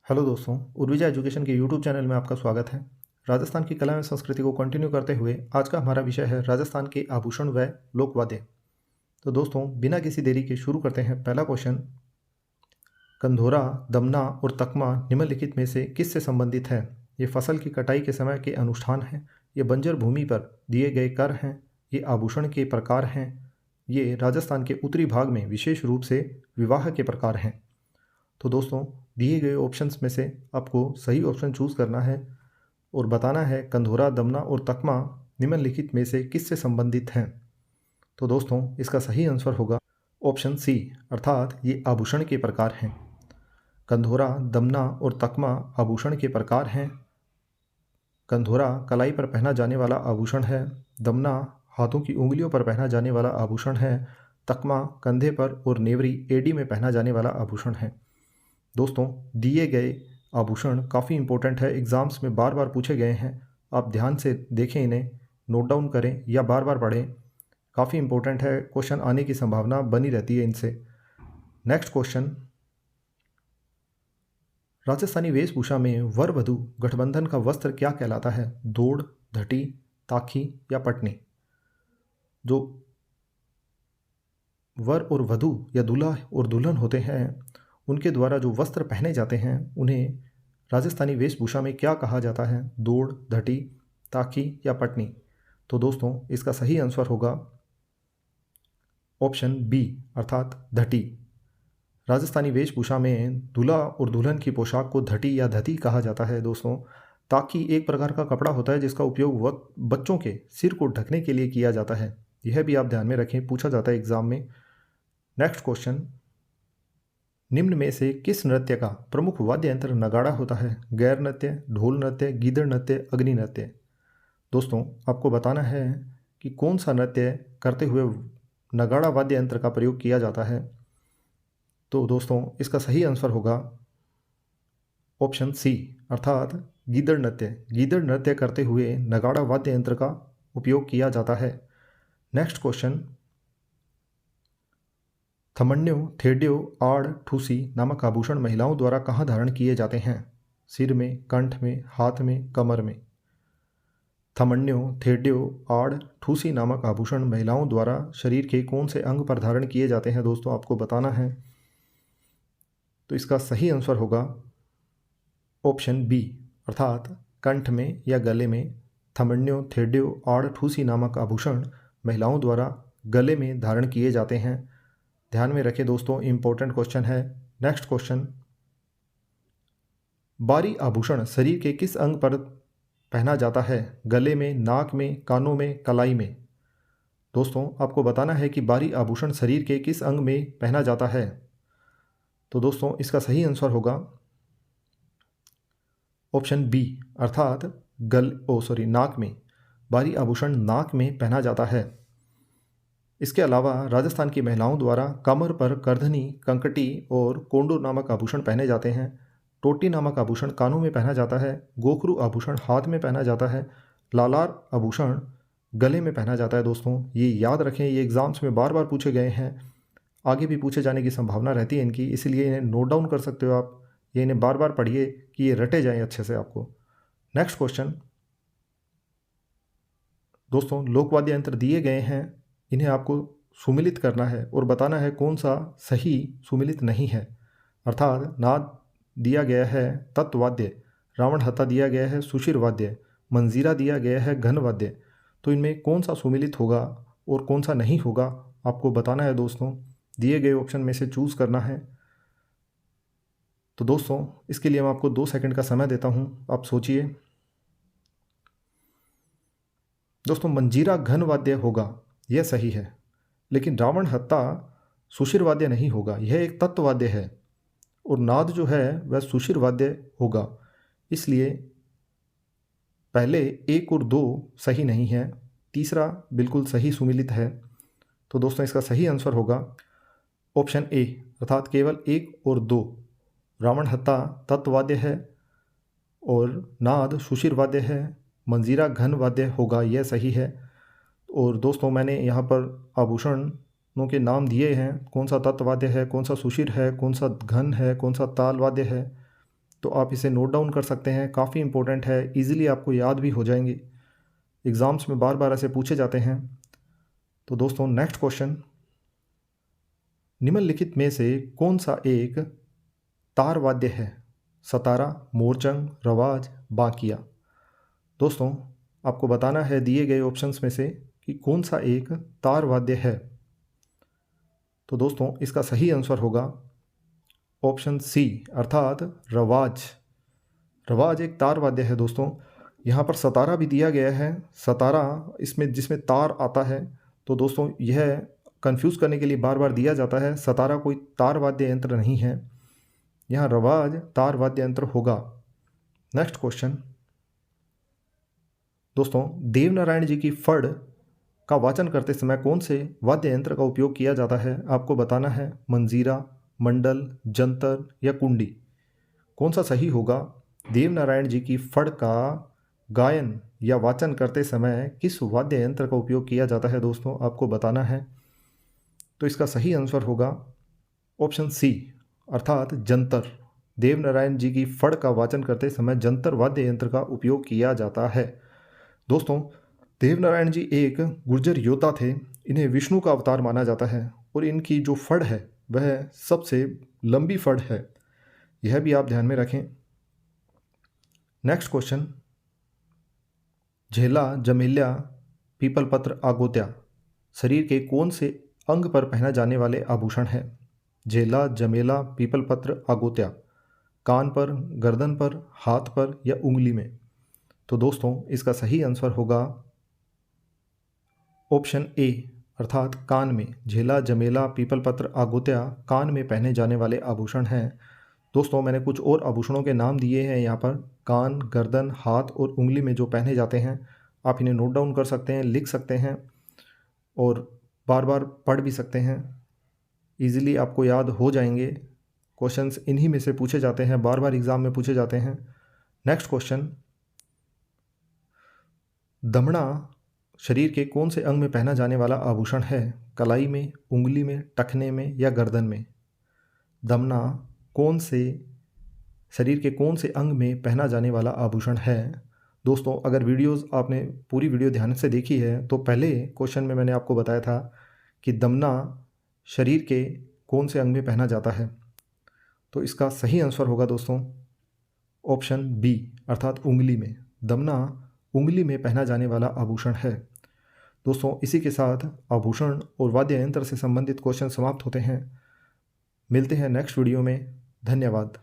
Hello दोस्तों, Urvija education के YouTube channel में आपका स्वागत है। राजस्थान की कला एवं संस्कृति को कंटिन्यू करते हुए आज का हमारा विषय है राजस्थान के आभूषण व लोकवाद्य। तो दोस्तों, बिना किसी देरी के शुरू करते हैं। पहला क्वेश्चन, कंधोरा, दमना और तकमा निम्नलिखित में से किससे संबंधित है? ये फसल की कटाई के समय के अनुष्ठान हैं, ये बंजर भूमि पर दिए गए कर हैं, ये आभूषण के प्रकार हैं, ये राजस्थान के उत्तरी भाग में विशेष रूप से विवाह के प्रकार हैं। तो दोस्तों, दिए गए ऑप्शंस में से आपको सही ऑप्शन चूज़ करना है और बताना है कंधोरा, दमना और तकमा निम्नलिखित में से किससे संबंधित हैं। तो दोस्तों, इसका सही आंसर होगा ऑप्शन सी, अर्थात ये आभूषण के प्रकार हैं। कंधोरा, दमना और तकमा आभूषण के प्रकार हैं। कंधोरा कलाई पर पहना जाने वाला आभूषण है। दमना हाथों की उंगलियों पर पहना जाने वाला आभूषण है। तकमा कंधे पर और नेवरी एडी में पहना जाने वाला आभूषण है। दोस्तों, दिए गए आभूषण काफ़ी इंपॉर्टेंट है, एग्ज़ाम्स में बार बार पूछे गए हैं। आप ध्यान से देखें, इन्हें नोट डाउन करें या बार बार पढ़ें। काफ़ी इंपॉर्टेंट है, क्वेश्चन आने की संभावना बनी रहती है इनसे। नेक्स्ट क्वेश्चन, राजस्थानी वेशभूषा में वर वधू गठबंधन का वस्त्र क्या कहलाता है? दौड़, धटी, ताखी या पटनी? जो वर और वधू या दूल्हा और दुल्हन होते हैं, उनके द्वारा जो वस्त्र पहने जाते हैं उन्हें राजस्थानी वेशभूषा में क्या कहा जाता है? दौड़, धटी, ताकी या पटनी? तो दोस्तों, इसका सही आंसर होगा ऑप्शन बी, अर्थात धटी। राजस्थानी वेशभूषा में दूल्हा और दुल्हन की पोशाक को धटी या धती कहा जाता है। दोस्तों, ताकी एक प्रकार का कपड़ा होता है जिसका उपयोग बच्चों के सिर को ढकने के लिए किया जाता है। यह भी आप ध्यान में रखें, पूछा जाता है एग्जाम में। नेक्स्ट क्वेश्चन, निम्न में से किस नृत्य का प्रमुख वाद्य यंत्र नगाड़ा होता है? गैर नृत्य, ढोल नृत्य, गीदड़ नृत्य, अग्नि नृत्य? दोस्तों, आपको बताना है कि कौन सा नृत्य करते हुए नगाड़ा वाद्य यंत्र का प्रयोग किया जाता है। तो दोस्तों, इसका सही आंसर होगा ऑप्शन सी, अर्थात गीदड़ नृत्य। गीदड़ नृत्य करते हुए नगाड़ा वाद्य यंत्र का उपयोग किया जाता है। नेक्स्ट क्वेश्चन, थमन्यो, थेड्यो, आड़, ठूसी नामक आभूषण महिलाओं द्वारा कहाँ धारण किए जाते हैं? सिर में, कंठ में, हाथ में, कमर में? थमन्यो, थेड्यो, आड़, ठूसी नामक आभूषण महिलाओं द्वारा शरीर के कौन से अंग पर धारण किए जाते हैं? दोस्तों, आपको बताना है। तो इसका सही आंसर होगा ऑप्शन बी, अर्थात कंठ में या गले में। थमन्यो, थेड्यो, आड़, ठूसी नामक आभूषण महिलाओं द्वारा गले में धारण किए जाते हैं। ध्यान में रखें दोस्तों, इंपॉर्टेंट क्वेश्चन है। नेक्स्ट क्वेश्चन, बारी आभूषण शरीर के किस अंग पर पहना जाता है? गले में, नाक में, कानों में, कलाई में? दोस्तों, आपको बताना है कि बारी आभूषण शरीर के किस अंग में पहना जाता है। तो दोस्तों, इसका सही आंसर होगा ऑप्शन बी, अर्थात नाक में। बारी आभूषण नाक में पहना जाता है। इसके अलावा राजस्थान की महिलाओं द्वारा कमर पर करधनी, कंकटी और कोंडूर नामक आभूषण पहने जाते हैं। टोटी नामक आभूषण कानों में पहना जाता है। गोखरू आभूषण हाथ में पहना जाता है। लालार आभूषण गले में पहना जाता है। दोस्तों, ये याद रखें, ये एग्ज़ाम्स में बार बार पूछे गए हैं, आगे भी पूछे जाने की संभावना रहती है इनकी, इसलिए इन्हें नोट डाउन कर सकते हो आप। ये इन्हें बार बार पढ़िए कि ये रटे जाएँ अच्छे से आपको। नेक्स्ट क्वेश्चन, दोस्तों, लोकवाद्य यंत्र दिए गए हैं, इन्हें आपको सुमिलित करना है और बताना है कौन सा सही सुमिलित नहीं है। अर्थात नाद दिया गया है तत्वाद्य, रावण हत्ता दिया गया है सुशिर वाद्य, मंजीरा दिया गया है घन वाद्य। तो इनमें कौन सा सुमिलित होगा और कौन सा नहीं होगा, आपको बताना है दोस्तों। दिए गए ऑप्शन में से चूज़ करना है। तो दोस्तों, इसके लिए मैं आपको 2 सेकंड का समय देता हूँ, आप सोचिए। दोस्तों, मंजीरा घन वाद्य होगा, यह सही है, लेकिन रावण हत्ता सुशिर वाद्य नहीं होगा, यह एक तत्ववाद्य है। और नाद जो है वह सुशिर वाद्य होगा, इसलिए पहले 1 और 2 सही नहीं है, तीसरा बिल्कुल सही सुमिलित है। तो दोस्तों, इसका सही आंसर होगा ऑप्शन ए, अर्थात केवल 1 और 2। रावण हत्ता तत्ववाद्य है और नाद सुशिर वाद्य है। मंजीरा घन वाद्य होगा, यह सही है। और दोस्तों, मैंने यहाँ पर आभूषणों के नाम दिए हैं, कौन सा तत्ववाद्य है, कौन सा सुशिर है, कौन सा घन है, कौन सा ताल वाद्य है। तो आप इसे नोट डाउन कर सकते हैं, काफ़ी इंपॉर्टेंट है, इजीली आपको याद भी हो जाएंगे, एग्ज़ाम्स में बार बार ऐसे पूछे जाते हैं। तो दोस्तों नेक्स्ट क्वेश्चन, निम्नलिखित में से कौन सा एक तार वाद्य है? सतारा, मोरचंग, रवाज, बांकिया। दोस्तों आपको बताना है दिए गए ऑप्शंस में से कि कौन सा एक तार वाद्य है। तो दोस्तों इसका सही आंसर होगा ऑप्शन सी अर्थात रवाज। रवाज एक तार वाद्य है दोस्तों। यहाँ पर सतारा भी दिया गया है, सतारा इसमें जिसमें तार आता है, तो दोस्तों यह कंफ्यूज करने के लिए बार बार दिया जाता है, सतारा कोई तार वाद्य यंत्र नहीं है, यहाँ रवाज तार वाद्य यंत्र होगा। नेक्स्ट क्वेश्चन, दोस्तों देवनारायण जी की फड़ का वाचन करते समय कौन से वाद्य यंत्र का उपयोग किया जाता है? आपको बताना है मंजीरा, मंडल, जंतर या कुंडी। कौन सा सही होगा? देवनारायण जी की फड़ का गायन या वाचन करते समय किस वाद्य यंत्र का उपयोग किया जाता है दोस्तों? आपको बताना है। तो इसका सही आंसर होगा ऑप्शन सी अर्थात जंतर। देवनारायण जी की फड़ का वाचन करते समय जंतर वाद्य यंत्र का उपयोग किया जाता है। दोस्तों देवनारायण जी एक गुर्जर योद्धा थे, इन्हें विष्णु का अवतार माना जाता है और इनकी जो फड़ है वह सबसे लंबी फड़ है, यह भी आप ध्यान में रखें। नेक्स्ट क्वेश्चन, झेला, जमेल्या, पीपलपत्र, आगोत्या शरीर के कौन से अंग पर पहना जाने वाले आभूषण हैं? झेला, जमेला, पीपलपत्र, आगोत्या कान पर, गर्दन पर, हाथ पर या उंगली में? तो दोस्तों इसका सही आंसर होगा ऑप्शन ए अर्थात कान में। झेला, जमेला, पीपलपत्र, आगोत्या कान में पहने जाने वाले आभूषण हैं। दोस्तों मैंने कुछ और आभूषणों के नाम दिए हैं यहाँ पर, कान, गर्दन, हाथ और उंगली में जो पहने जाते हैं, आप इन्हें नोट डाउन कर सकते हैं, लिख सकते हैं और बार बार पढ़ भी सकते हैं, इजीली आपको याद हो जाएंगे। क्वेश्चंस इन्हीं में से पूछे जाते हैं, बार बार एग्ज़ाम में पूछे जाते हैं। नेक्स्ट क्वेश्चन, दमड़ा शरीर के कौन से अंग में पहना जाने वाला आभूषण है? कलाई में, उंगली में, टखने में या गर्दन में? दमना कौन से शरीर के कौन से अंग में पहना जाने वाला आभूषण है? दोस्तों अगर वीडियोस आपने पूरी वीडियो ध्यान से देखी है तो पहले क्वेश्चन में मैंने आपको बताया था कि दमना शरीर के कौन से अंग में पहना जाता है। तो इसका सही आंसर होगा दोस्तों ऑप्शन बी अर्थात उंगली में। दमना उंगली में पहना जाने वाला आभूषण है। दोस्तों इसी के साथ आभूषण और वाद्य यंत्र से संबंधित क्वेश्चन समाप्त होते हैं। मिलते हैं नेक्स्ट वीडियो में। धन्यवाद।